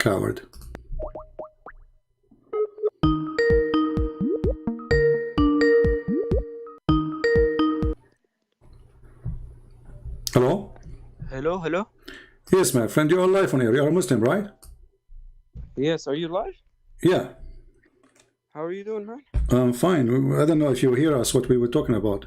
Coward. Hello? Hello, hello. Yes, my friend, you're live on here. You're a Muslim, right? Yes, are you live? Yeah, How are you doing, man? I'm fine. I don't know if you hear us, what we were talking about.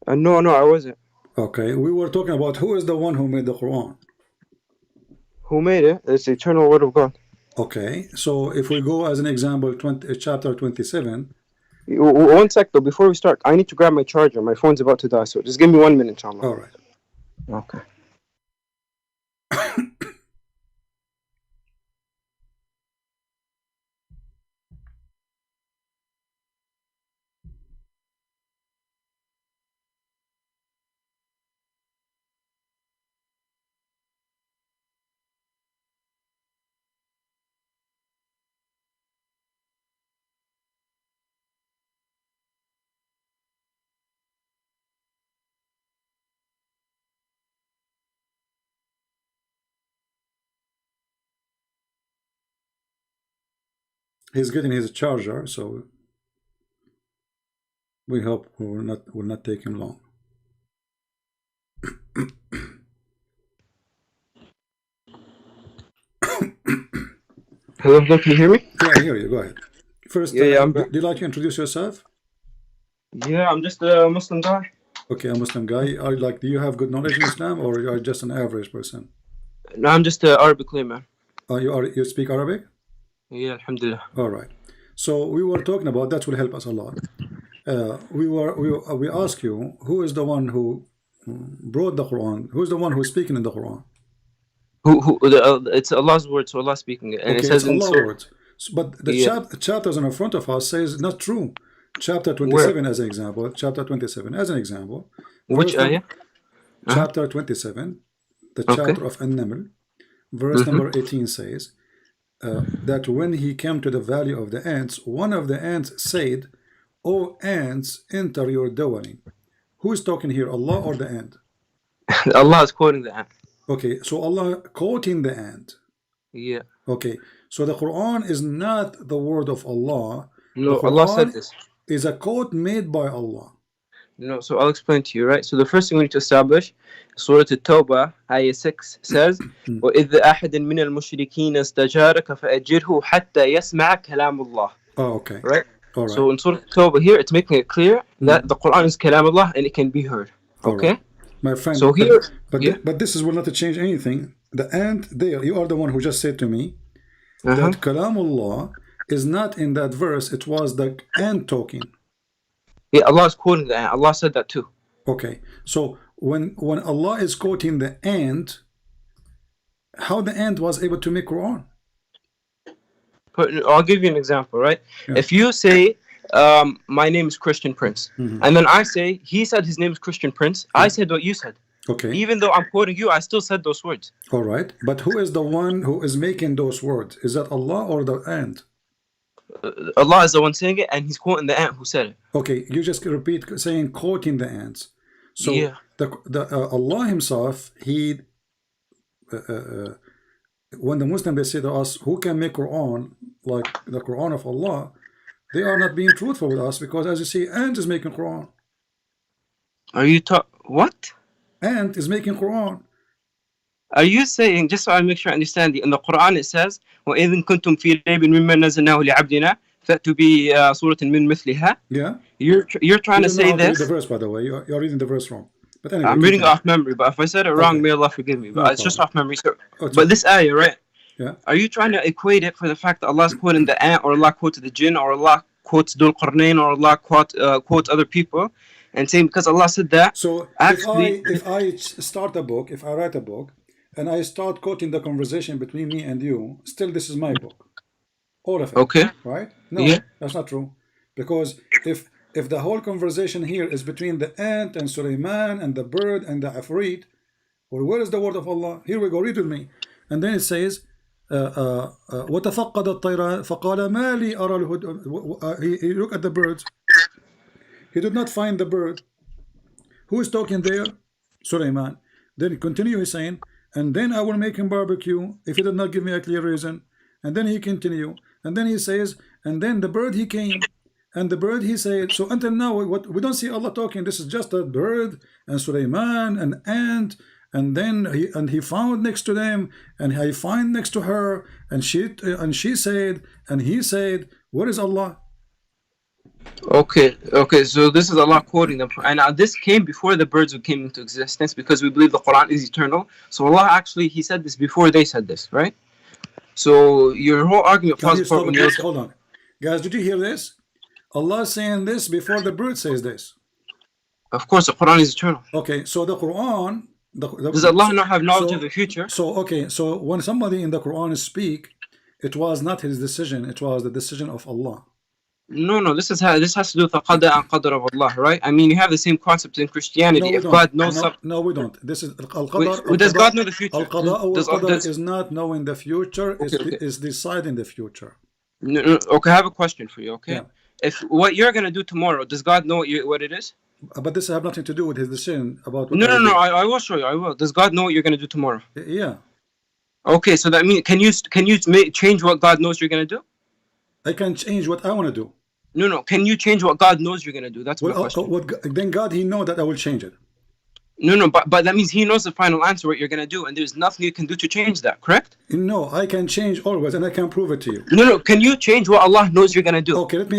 No, I wasn't. Okay, we were talking about who is the one who made the Quran. Who made it? It's the eternal word of God. Okay, so if we go as an example, chapter 27. One sec though, before we start, I need to grab my charger. My phone's about to die, so just give me 1 minute, inshallah. All right. Okay. He's getting his charger, so we hope we will not take him long. Hello, can you hear me? Yeah, I hear you. Go ahead. First, I'm do you like to introduce yourself? Yeah, I'm just a Muslim guy. Okay, a Muslim guy. Do you have good knowledge in Islam, or you are just an average person? No, I'm just an Arabic layman. You speak Arabic? Yeah, alhamdulillah. All right. So we were talking about that will help us a lot. We ask you who is the one who brought the Quran? Who is the one who's speaking in the Quran? It's Allah's word, so Allah speaking it, and Okay, it says it's in Allah's Surah. words. But the chapters in front of us says not true. Chapter 27 as an example. Chapter 27 as an example. Which ayah? Chapter 27, the chapter of An-Naml, verse number 18 says that when he came to the valley of the ants, one of the ants said, "O ants, enter your dwelling." Who is talking here, Allah or the ant? Allah is quoting the ant. Okay, so Allah quoting the ant. Yeah. Okay, so the Quran is not the word of Allah. No, The Allah Quran said this. is a quote made by Allah. No, so I'll explain to you, right? So the first thing we need to establish, Surah At-Tawbah, Ayah 6 says, وَإِذْ أَحَدٍ مِّنَ الْمُشْرِكِينَ اسْتَجَارَكَ فَأَجِرْهُ حَتَّى يَسْمَعَ كَلَامُ اللَّهِ. Oh, okay. Right? All right. So in Surah At-Tawbah here, it's making it clear that the Quran is Kalam Allah and it can be heard. Okay? Right. My friend, so here, but this will not change anything. The ant there, you are the one who just said to me that Kalamullah is not in that verse. It was the ant talking. Yeah, Allah is quoting the ant. Allah said that too. Okay, so when Allah is quoting the ant, how the ant was able to make Quran? I'll give you an example, right? Yeah. If you say, my name is Christian Prince, and then I say, he said his name is Christian Prince, I said what you said. Okay. Even though I'm quoting you, I still said those words. All right, but who is the one who is making those words? Is that Allah or the ant? Allah is the one saying it, and he's quoting the ant who said it. Okay, you just repeat saying quoting the ants. So Allah himself, he when the Muslims they say to us, who can make Quran like the Quran of Allah, they are not being truthful with us, because as you see, ant is making Quran. Are you what? Ant is making Quran. Are you saying, just so I make sure I understand, in the Quran it says, وَإِذٍ كُنْتُمْ فِي رَيْبٍ مِمَّا نَزَّلْنَاهُ لِعَبْدِنَا فَأْتُوا بِسُورَةٍ مِّن مِثْلِهَا. Yeah. You're trying to say this. Read the verse, by the way. You're reading the verse wrong. But anyway, I'm reading off memory, but if I said it wrong, may Allah forgive me. But it's just off memory. So, but this ayah, right? Yeah. Are you trying to equate it for the fact that Allah's quoting the ant, or Allah quotes the jinn, or Allah quotes Dhul Qarnayn, or Allah quotes other people, and saying because Allah said that? So actually, if I start a book, if I write a book, and I start quoting the conversation between me and you, still this is my book, all of it. Okay. Right? No, that's not true, because if the whole conversation here is between the ant and Sulaiman and the bird and the Afrit, well, where is the word of Allah? Here we go, read with me. And then it says, وَتَفَقَّدَ الطَّيْرَ فَقَالَ مَا لِي أَرَى الْهُدْ. He looked at the birds. He did not find the bird. Who is talking there? Sulaiman. Then continue saying, and then I will make him barbecue if he did not give me a clear reason. And then he continue, and then he says, and then the bird he came, and the bird he said. So until now, what we don't see Allah talking. This is just a bird and Sulaiman and ant, and then he found next to them, and he find next to her, and she said, and he said, where is Allah? Okay, so this is Allah quoting them, and this came before the birds came into existence, because we believe the Quran is eternal. So Allah actually, He said this before they said this, right? So your whole argument falls apart when you... Hold on, guys, did you hear this? Allah saying this before the bird says this. Of course, the Quran is eternal. Okay, so the Quran... Does Allah not have knowledge of the future? So when somebody in the Quran speak, it was not his decision, it was the decision of Allah. No, this has to do with the qada and qadr of Allah, right? I mean, you have the same concept in Christianity. If God knows something... No, we don't. This is al-qadar. Does God know the future? Al-qadar is not knowing the future, is deciding the future. No, okay, I have a question for you, okay? Yeah. If what you're going to do tomorrow, does God know what it is? But this has nothing to do with his decision about... No, I will show you, I will. Does God know what you're going to do tomorrow? Yeah. Okay, so that means, can you change what God knows you're going to do? I can change what I want to do. No, can you change what God knows you're going to do? That's my question. Then God, He knows that I will change it. No, but that means He knows the final answer, what you're going to do, and there's nothing you can do to change that, correct? No, I can change always, and I can prove it to you. No, can you change what Allah knows you're going to do? Okay, let me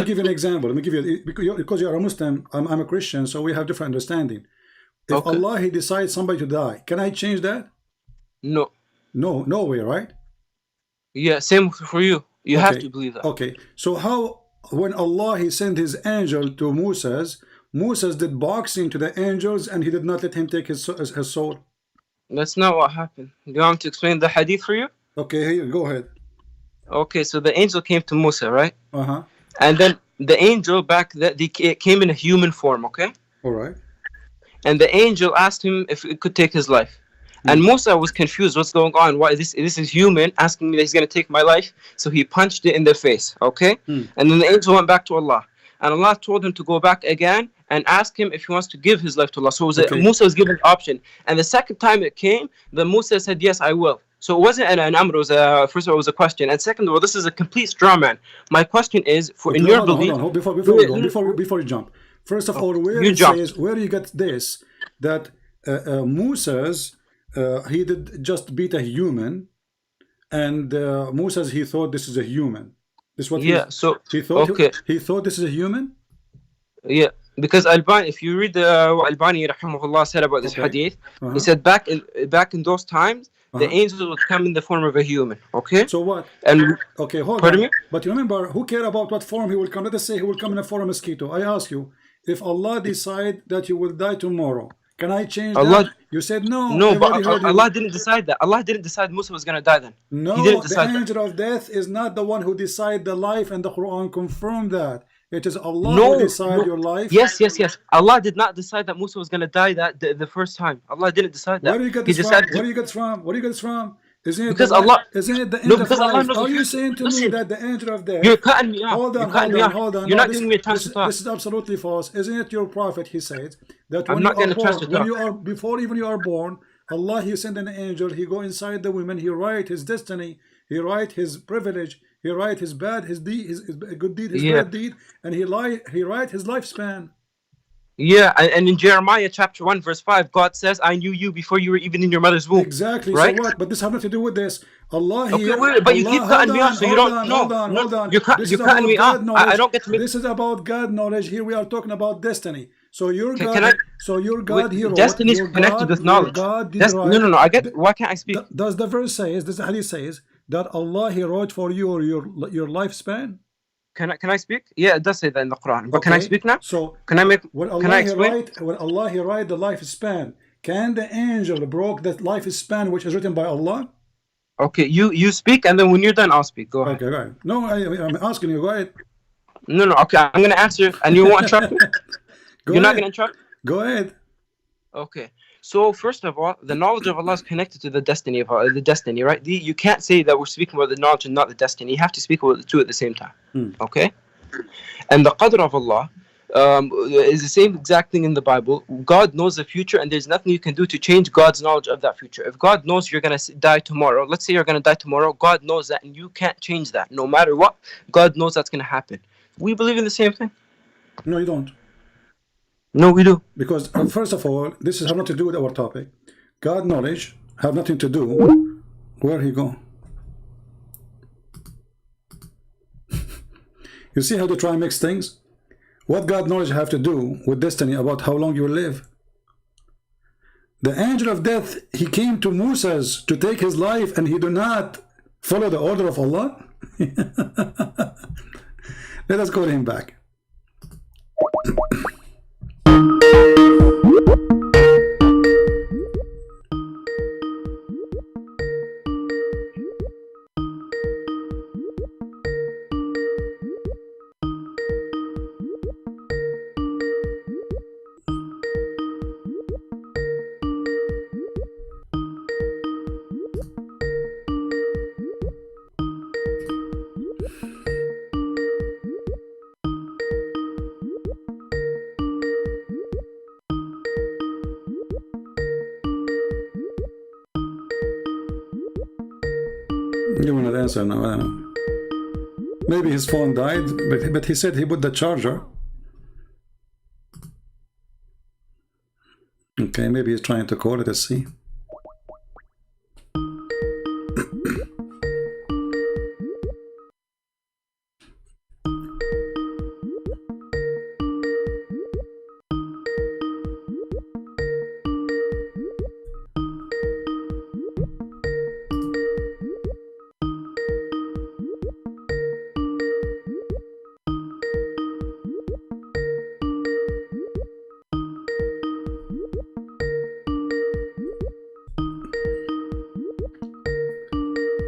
give you an example. Let me give you, because you're a Muslim, I'm a Christian, so we have different understanding. If Allah, He decides somebody to die, can I change that? No. No way, right? Yeah, same for you. You have to believe that. Okay, so how, when Allah, He sent His angel to Moses did boxing to the angels, and He did not let him take his soul. That's not what happened. Do you want me to explain the hadith for you? Okay, here, go ahead. Okay, so the angel came to Musa, right? Uh-huh. And then the angel it came in a human form, okay? All right. And the angel asked him if it could take his life. And Musa was confused. What's going on? Why this is human asking me that he's going to take my life? So he punched it in the face, okay? And then the angel went back to Allah. And Allah told him to go back again and ask him if he wants to give his life to Allah. So Musa was given the option. And the second time it came, then Musa said, yes, I will. So it wasn't an amr, first of all, it was a question. And second of all, this is a complete straw man. My question is, in your belief... Hold on, before you jump. First of all, where you get this, that Moses, he did just beat a human, and Moses, he thought this is a human. This is what he thought this is a human? Yeah, because Albani, if you read what Albani rahimahullah said about this hadith, he said back in those times, the angels would come in the form of a human. Okay. So what? And hold pardon on. Me? But remember, who care about what form he will come? Let us say he will come in the form of a mosquito. I ask you, if Allah decide that you will die tomorrow, can I change that? You said no. No, but Allah didn't decide that. Allah didn't decide Musa was going to die then. No, He didn't decide the angel of death is not the one who decide the life, and the Quran confirmed that. It is Allah who decide your life. Yes. Allah did not decide that Musa was going to die the first time. Allah didn't decide that. Where do you get this from? Where do you get this from? Isn't it because Allah? Isn't it the angel of life? Are you saying to me that the angel of death? You're cutting me off. Hold on. You're not giving me a chance to talk. This is absolutely false. Isn't it your prophet? He said that I'm not getting a chance to talk. Before even you are born, Allah, He sent an angel. He go inside the woman. He write his destiny. He write his privilege. He write his bad, his deed, his good deed, his bad deed, and he write his lifespan. Yeah, and in Jeremiah chapter 1 verse 5, God says, I knew you before you were even in your mother's womb. Exactly. Right? So what? But this has nothing to do with this. Allah here. Okay, but you keep cutting me off, so you don't know. Hold on. You're cutting me off. I don't get to make... This is about God knowledge. Here we are talking about destiny. So your God here. Destiny is connected with knowledge. No. I get. Why can't I speak? Does the verse says? Does the hadith says that Allah, He wrote for you your lifespan? Can I speak? Yeah, it does say that in the Quran. But can I speak now? So can I explain? When Allah He write the lifespan, can the angel broke that lifespan which is written by Allah? Okay, you speak, and then when you're done, I'll speak. Go ahead. Okay, right. No, I'm asking you. Go ahead. No. Okay, I'm gonna answer, and you won't interrupt me. You're not gonna interrupt. Go ahead. Okay. So first of all, the knowledge of Allah is connected to the destiny of the destiny, right? You can't say that we're speaking about the knowledge and not the destiny. You have to speak about the two at the same time. Okay? And the qadr of Allah, Is the same exact thing in the Bible. God knows the future, and there's nothing you can do to change God's knowledge of that future. If God knows you're gonna die tomorrow, let's say you're gonna die tomorrow, God knows that, and you can't change that. No matter what, God knows that's gonna happen. We believe in the same thing. No, you don't. No, we do. Because first of all, this has nothing to do with our topic. God knowledge have nothing to do. Where he go? You see how they try and mix things? What God knowledge have to do with destiny about how long you will live? The angel of death, he came to Moses to take his life, and he do not follow the order of Allah. Let us call him back. You will not answer now. I don't know. Maybe his phone died, but he said he put the charger. Okay, maybe he's trying to call it. Let's see.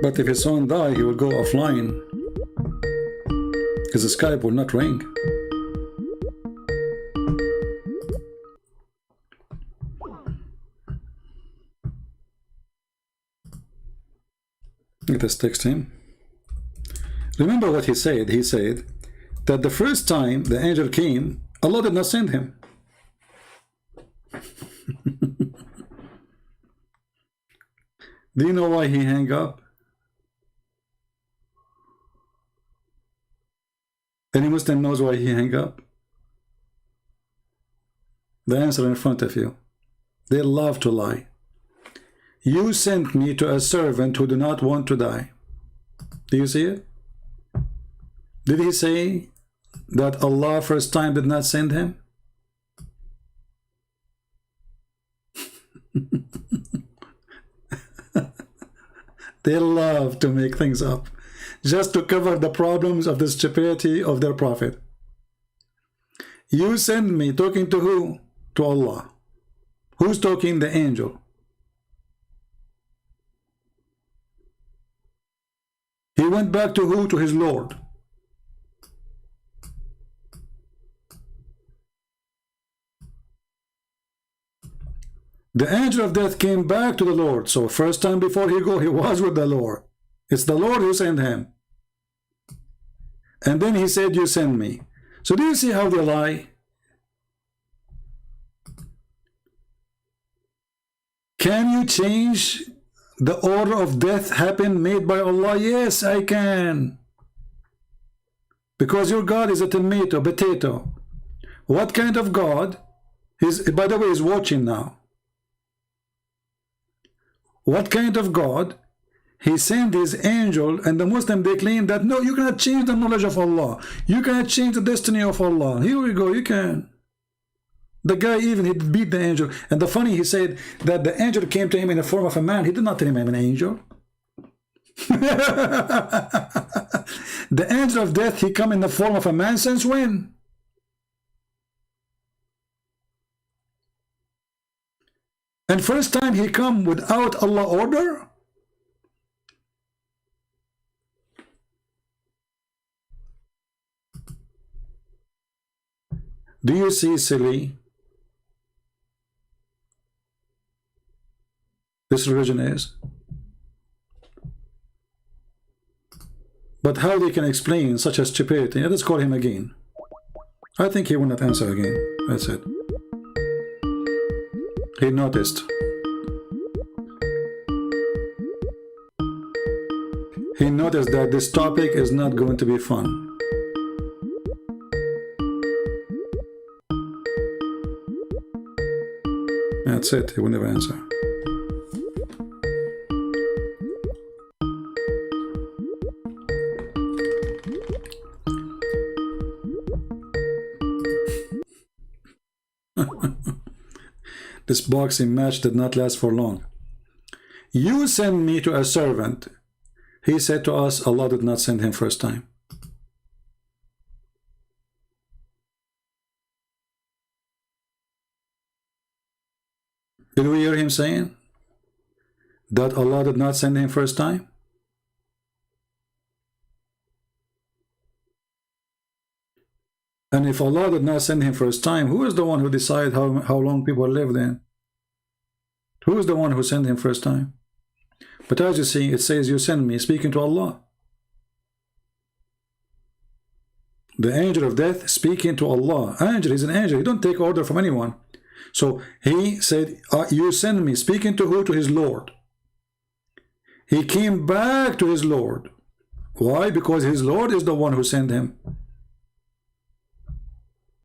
But if his phone die, he will go offline, because the Skype will not ring. Let us text him. Remember what he said. He said that the first time the angel came, Allah did not send him. Do you know why he hung up? Any Muslim knows why he hung up? The answer in front of you. They love to lie. You sent me to a servant who do not want to die. Do you see it? Did he say that Allah first time did not send him? They love to make things up, just to cover the problems of the stupidity of their prophet. You send me, talking to who? To Allah. Who's talking? The angel. He went back to who? To his Lord. The angel of death came back to the Lord. So first time before he go, he was with the Lord. It's the Lord who sent him. And then he said, you send me. So do you see how they lie? Can you change the order of death happen made by Allah? Yes, I can. Because your God is a tomato, potato. What kind of God? By the way, he's watching now. What kind of God? He sent his angel, and the Muslim, they claim that no, you cannot change the knowledge of Allah. You cannot change the destiny of Allah. Here we go, you can. The guy even, he beat the angel. And the funny, he said that the angel came to him in the form of a man. He did not tell him I'm an angel. The angel of death, he come in the form of a man since when? And first time he come without Allah order? Do you see, silly? This religion is. But how they can explain such a stupidity? Let's call him again. I think he will not answer again. That's it. He noticed. He noticed that this topic is not going to be fun. That's it. He will never answer. This boxing match did not last for long. You send me to a servant. He said to us, Allah did not send him first time. Did we hear him saying that Allah did not send him first time? And if Allah did not send him first time, who is the one who decided how long people live then? Who is the one who sent him first time? But as you see, it says, you send me, speaking to Allah. The angel of death speaking to Allah. Angel is an angel. He don't take order from anyone. So he said, you send me, speaking to who? To his Lord. He came back to his Lord. Why? Because his Lord is the one who sent him.